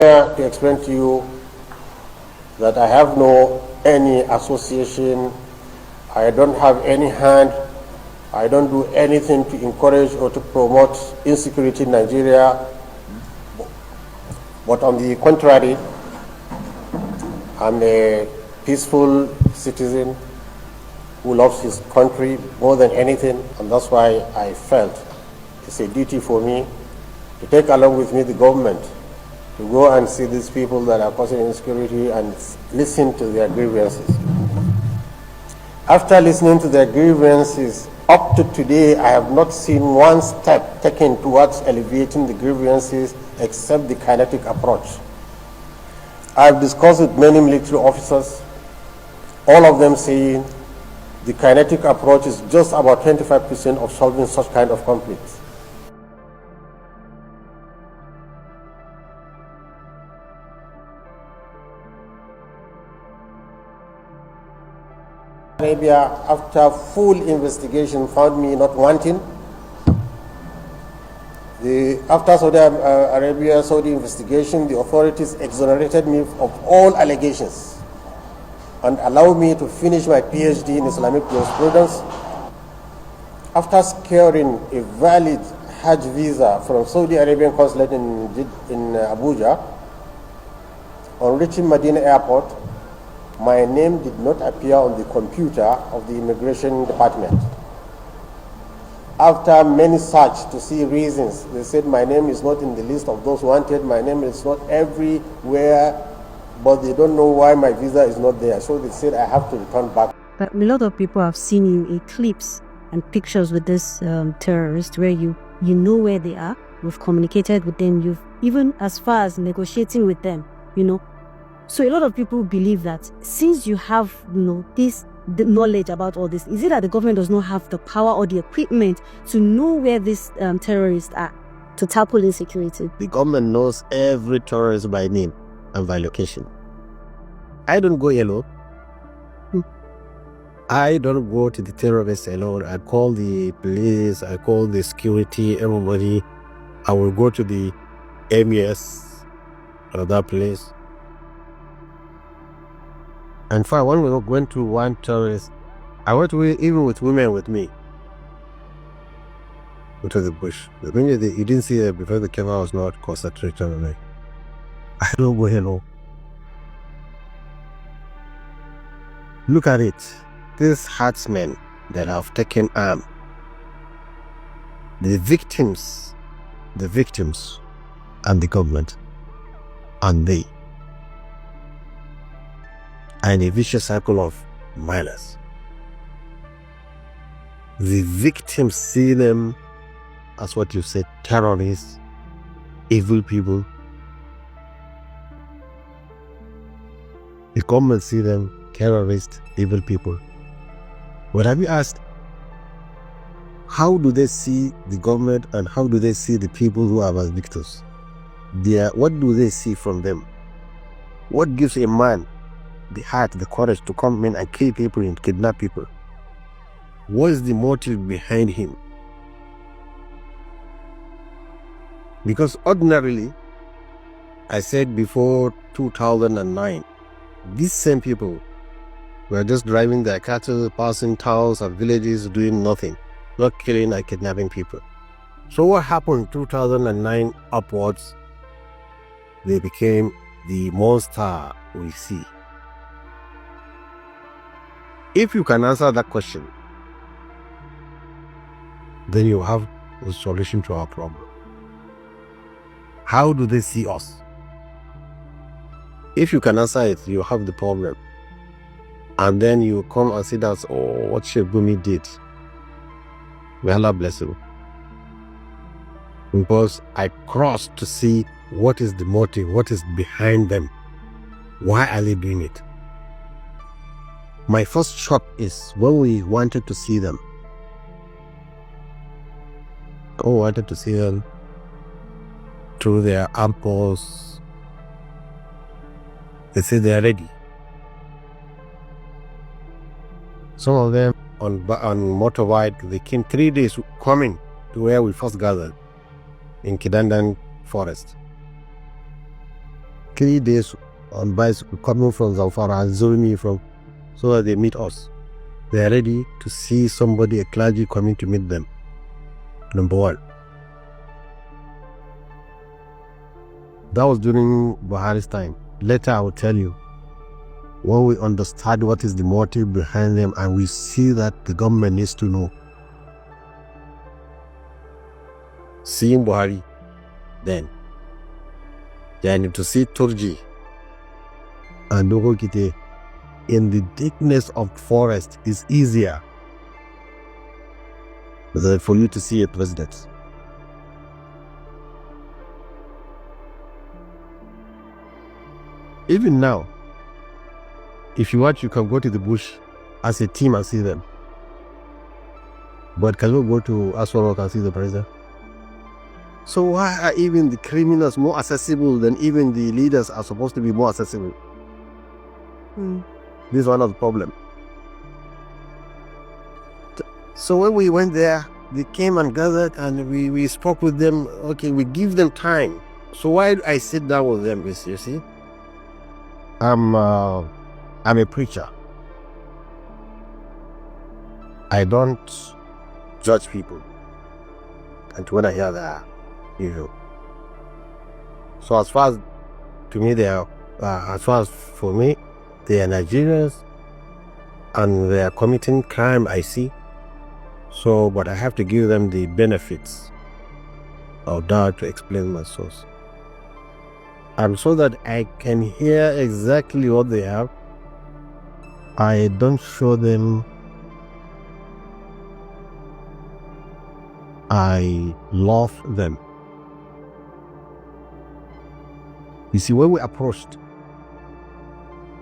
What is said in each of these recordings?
Here to explain to you that I have no any association, I don't have any hand, I don't do anything to encourage or to promote insecurity in Nigeria, but on the contrary, I'm a peaceful citizen who loves his country more than anything, and that's why I felt it's a duty for me to take along with me the government to go and see these people that are causing insecurity and listen to their grievances. After listening to their grievances, up to today, I have not seen one step taken towards alleviating the grievances except the kinetic approach. I've discussed with many military officers, all of them saying the kinetic approach is just about 25% of solving such kind of conflicts. Arabia, after full investigation, found me not wanting. After Saudi investigation, the authorities exonerated me of all allegations and allowed me to finish my PhD in Islamic jurisprudence. After securing a valid Hajj visa from Saudi Arabian consulate in Abuja, on reaching Medina Airport, my name did not appear on the computer of the immigration department. After many search to see reasons, they said my name is not in the list of those wanted, my name is not everywhere, but they don't know why my visa is not there. So they said I have to return back. But a lot of people have seen you in clips and pictures with this terrorist where you know where they are, you've communicated with them, you've even as far as negotiating with them, So a lot of people believe that since you have, the knowledge about all this, is it that the government does not have the power or the equipment to know where these terrorists are to tackle insecurity? The government knows every terrorist by name and by location. I don't go alone. I don't go to the terrorists alone. I call the police, I call the security, everybody. I will go to the MES or that place. And when we went to one terrorist, I went even with women with me. Into the bush. You didn't see it because the camera was not concentrated on me. I don't go alone. Look at it. These herdsmen that have taken arm. The victims and the government and they. And a vicious cycle of minors. The victims see them as what you said, terrorists, evil people. The government see them terrorists, evil people. But have you asked, how do they see the government and how do they see the people who are as victims? What do they see from them? What gives a man the heart, the courage to come in and kill people and kidnap people? What is the motive behind him? Because ordinarily, I said before 2009, these same people were just driving their cattle, passing towns and villages, doing nothing, not killing and kidnapping people. So what happened 2009 upwards? They became the monster we see. If you can answer that question, then you have the solution to our problem. How do they see us? If you can answer it, you have the problem. And then you come and see that, what Gumi did. May Allah bless you. Because I crossed to see what is the motive, what is behind them. Why are they doing it? My first shock is when we wanted to see them. Wanted to see them through their airports. They say they are ready. Some of them on motorbike, they came 3 days coming to where we first gathered in Kidandan forest. 3 days on bicycle coming from Zamfara and Zulmi so that they meet us. They are ready to see somebody, a clergy, coming to meet them. Number one. That was during Buhari's time. Later I will tell you, when we understand what is the motive behind them and we see that the government needs to know. Seeing Buhari, then to see Turji and Dogo Kite in the thickness of forest is easier than for you to see a president. Even now, if you want, you can go to the bush as a team and see them. But can you go to Aswan and see the president? So why are even the criminals more accessible than even the leaders are supposed to be more accessible? This is one of the problems. So when we went there, they came and gathered and we spoke with them. Okay, we give them time. So why I sit down with them is, you see, I'm a preacher. I don't judge people. And when I hear that, so as far as to me they are, as far as for me, they are Nigerians and they are committing crime, I see. So, but I have to give them the benefits of that to explain my source. And so that I can hear exactly what they have, I don't show them. I love them. You see, when we approached,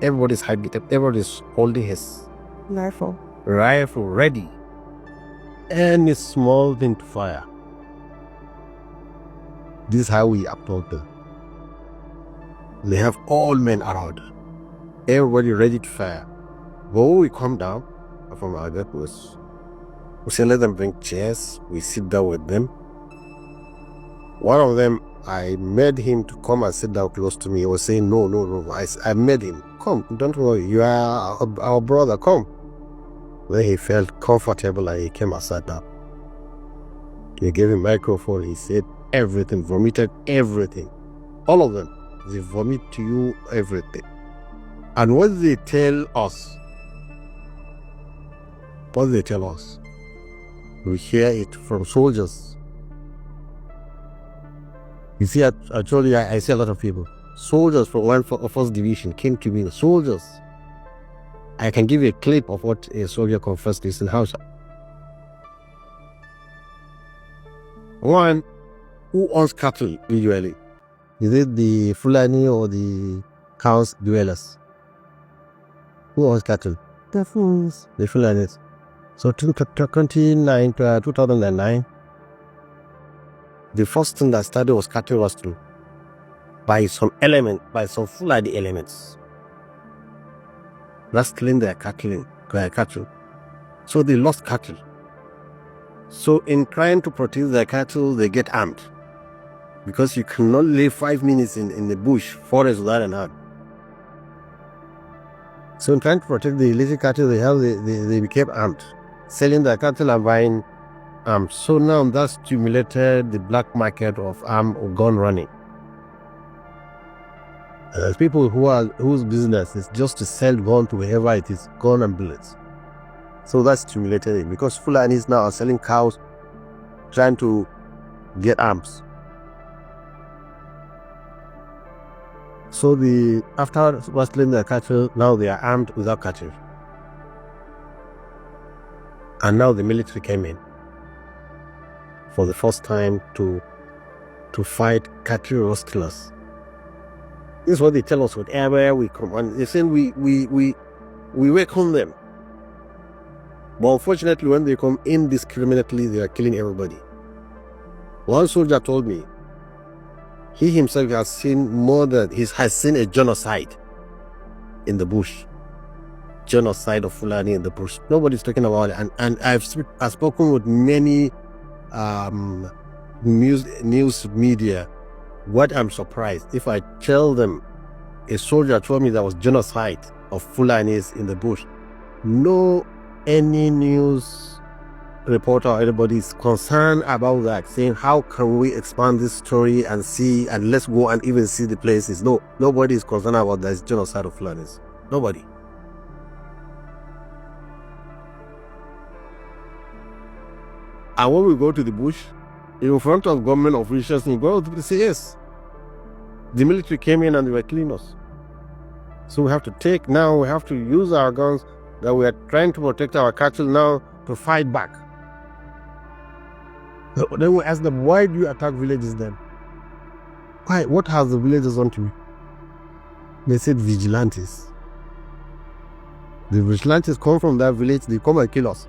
everybody's hiding, everybody's holding his rifle ready. Any small thing to fire. This is how we approach them. They have all men around. Everybody ready to fire. But when we come down from our depots, we say let them bring chairs. We sit down with them. One of them, I made him to come and sit down close to me. He was saying, no. I made him, come, don't worry, you are our brother, come. Then he felt comfortable and he came and sat down. He gave him a microphone, he said everything, vomited everything. All of them, they vomit to you everything. And what they tell us, we hear it from soldiers. You see, I told you, I see a lot of people. Soldiers from 1st Division came to me, soldiers. I can give you a clip of what a soldier confessed to in house. One, who owns cattle usually? Is it the Fulani or the cows dwellers? Who owns cattle? The Fulanis. The Fulanis. So 2009, the first thing that started was cattle rustling by some Fulani elements. Rustling their cattle. So they lost cattle. So in trying to protect their cattle, they get armed. Because you cannot live 5 minutes in the bush, forest without an arm. So in trying to protect the little cattle they have, they became armed. Selling their cattle and buying arms. So now that stimulated the black market of arm or gun running. There's people whose business is just to sell gun to whoever it is, gun and bullets. So that stimulated it because Fulanis now are selling cows, trying to get arms. So after rustling their cattle, now they are armed without cattle. And now the military came in for the first time to fight cattle rustlers. This is what they tell us whenever we come. And they say we welcome them. But unfortunately, when they come indiscriminately, they are killing everybody. One soldier told me he himself has seen has seen a genocide in the bush. Genocide of Fulani in the bush. Nobody's talking about it. And I've spoken with many news media. What I'm surprised, if I tell them a soldier told me there was genocide of Fulanis in the bush. No any news reporter or anybody is concerned about that, saying how can we expand this story and see, and let's go and even see the places. No, nobody is concerned about this genocide of Fulanis. Nobody. And when we go to the bush, in front of government officials, you go to say, yes, the military came in and they were killing us. So we have to use our guns that we are trying to protect our cattle now to fight back. So then we ask them, why do you attack villages then? Why? What has the villagers done to you? They said vigilantes. The vigilantes come from that village, they come and kill us.